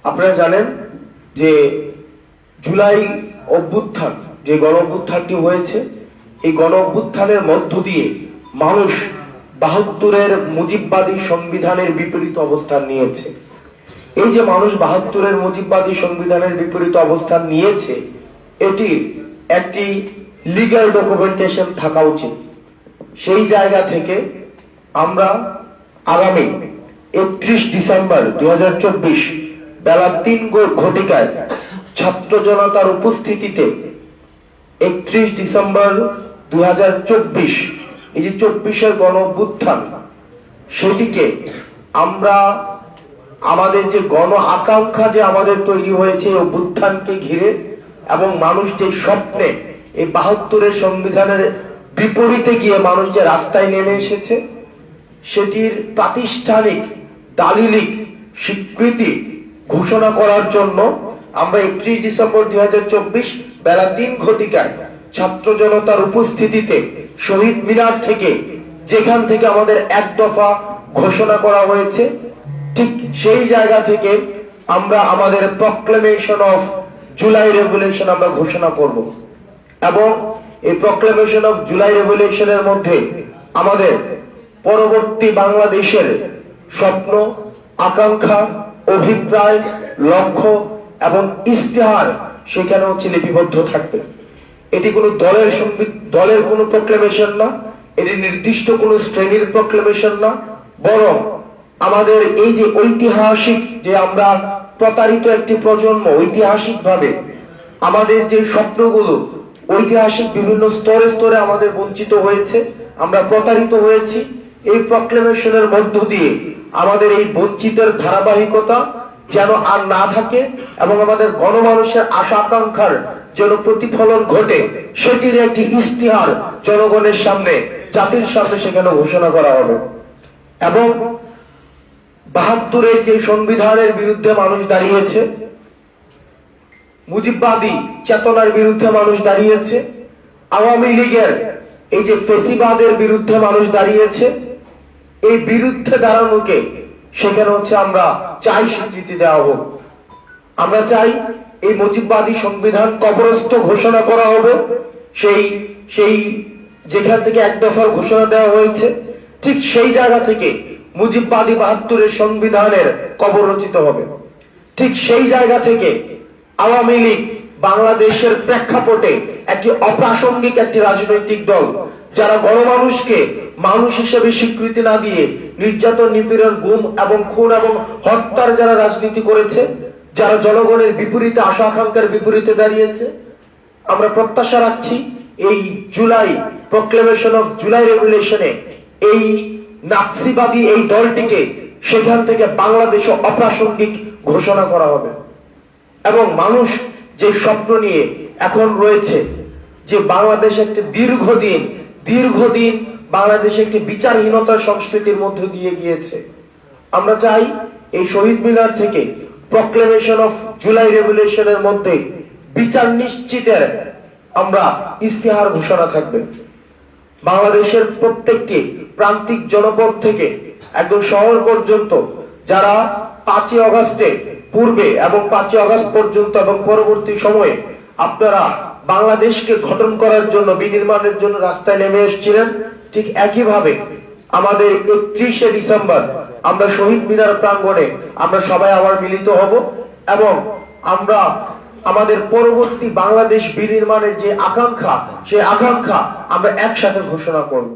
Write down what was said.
আপনারা জানেন যে জুলাই অভ্যুত্থান, যে গণ অভ্যুত্থানটি হয়েছে, এই গণ অভ্যুত্থানের মধ্য দিয়ে মানুষ ৭২-এর মুজিববাদী সংবিধানের বিপরীত অবস্থান নিয়েছে। এই যে মানুষ ৭২-এর মুজিববাদী সংবিধানের বিপরীত অবস্থান নিয়েছে, এটি একটি লিগ্যাল ডকুমেন্টেশন থাকা উচিত। সেই জায়গা থেকে আমরা আগামী ৩১ ডিসেম্বর ২০২৪ বেলা ৩ ঘটিকায় ছাত্র জনতার উপস্থিতিতে ৩১ ডিসেম্বর ২০২৪ এই যে ২৪-এর গণ অভ্যুত্থান, সেটিকে আমরা আমাদের যে গণ আকাঙ্ক্ষা যে আমাদের তৈরি হয়েছে অভ্যুত্থানকে ঘিরে, এবং মানুষ যে স্বপ্নে এই ৭২-এর সংবিধানের বিপরীতে গিয়ে মানুষ যে রাস্তায় নেমে এসেছে, সেটির প্রাতিষ্ঠানিক দালিলিক স্বীকৃতি ঘোষণা করার জন্য আমরা ৩১ ডিসেম্বর ২০২৪ বেলা ৩ ঘটিকায় ছাত্র জনতার উপস্থিতিতে শহীদ মিনার থেকে, যেখান থেকে আমাদের এক দফা ঘোষণা করা হয়েছে, ঠিক সেই জায়গা থেকে আমরা আমাদের প্রক্লেমেশন অফ জুলাই রেভলিউশন আমরা ঘোষণা করব। এবং এই প্রক্লেমেশন অফ জুলাই রেভলিউশনের মধ্যে আমাদের পরবর্তী বাংলাদেশের স্বপ্ন, আকাঙ্ক্ষা, অভিপ্রায়, লক্ষ্য এবং ইশতেহার সেখানে লিপিবদ্ধ থাকবে। এটি কোনো দলের কোনো প্রক্লেমেশন না, এটি নির্দিষ্ট কোনো শ্রেণীর প্রক্লেমেশন না, বরং আমাদের এই যে ঐতিহাসিক, যে আমরা প্রতারিত একটি প্রজন্ম, ঐতিহাসিক ভাবে আমাদের যে স্বপ্নগুলো ঐতিহাসিক বিভিন্ন স্তরে স্তরে আমাদের বঞ্চিত হয়েছে, আমরা প্রতারিত হয়েছি, এই প্রক্লেমেশনের মধ্য দিয়ে আমাদের এই বঞ্চিতের ধারাবাহিকতা যেন আর না থাকে এবং আমাদের গণমানুষের আশা আকাঙ্ক্ষার যেন প্রতিফলন ঘটে, সেটির একটি ইশতেহার জনগণের সামনে, জাতির সামনে সেখানে ঘোষণা করা হবে। এবং ৭২-এর যে সংবিধানের বিরুদ্ধে মানুষ দাঁড়িয়েছে, মুজিববাদী চেতনার বিরুদ্ধে মানুষ দাঁড়িয়েছে, আওয়ামী লীগের এই যে ফেসিবাদের বিরুদ্ধে মানুষ দাঁড়িয়েছে, এই বিরুদ্ধে দাঁড়ানোকে সেখানে আমরা চাই স্বীকৃতি দেওয়া হোক। আমরা চাই এই মুজিববাদী সংবিধান কবরস্থ ঘোষণা করা হবে। সেই যেখান থেকে এক দফার ঘোষণা দেওয়া হয়েছে, ঠিক সেই জায়গা থেকে মুজিববাদী ৭২-এর সংবিধানের কবর রচিত হবে। ঠিক সেই জায়গা থেকে আওয়ামী লীগ বাংলাদেশের প্রেক্ষাপটে একটি অপ্রাসঙ্গিক একটি রাজনৈতিক দল, যারা গণমানুষকে মানুষ হিসেবে স্বীকৃতি না দিয়ে নির্যাতন, নিপীড়ন, গুম এবং খুন এবং হত্যার যারা রাজনীতি করেছে, যারা জনগণের বিপরীতে, আশা আকাঙ্ক্ষার বিপরীতে দাঁড়িয়েছে, আমরা প্রত্যাশা রাখছি এই জুলাই প্রক্লেমেশন অফ জুলাই রেগুলেশনে এই নাৎসিবাদী এই দলটিকে সেখান থেকে বাংলাদেশে অপ্রাসঙ্গিক ঘোষণা করা হবে। এবং মানুষ যে স্বপ্ন নিয়ে এখন রয়েছে, যে বাংলাদেশ একটি দীর্ঘদিন বাংলাদেশে একটি বিচারহীনতার সংস্কৃতির মধ্যে দিয়ে গিয়েছে, আমরা চাই এই শহীদ মিনার থেকে প্রক্লেমেশন অফ জুলাই রেভলিউশনের মধ্যে বিচার নিশ্চিতের আমরা ইশতেহার ঘোষণা থাকবে। বাংলাদেশের প্রত্যেকটি প্রান্তিক জনপদ থেকে একদম শহর পর্যন্ত যারা ৫ই আগস্টে পূর্বে এবং ৫ই আগস্ট পর্যন্ত এবং পরবর্তী সময়ে আপনারা বাংলাদেশকে গঠন করার জন্য, বিনির্মাণের জন্য রাস্তায় নেমে এসেছিলেন, ঠিক একইভাবে আমাদের ৩১শে ডিসেম্বর আমরা শহীদ মিনার প্রাঙ্গণে আমরা সবাই আবার মিলিত হব এবং আমরা আমাদের পরবর্তী বাংলাদেশ বিনির্মাণের যে আকাঙ্ক্ষা, সেই আকাঙ্ক্ষা আমরা একসাথে ঘোষণা করব।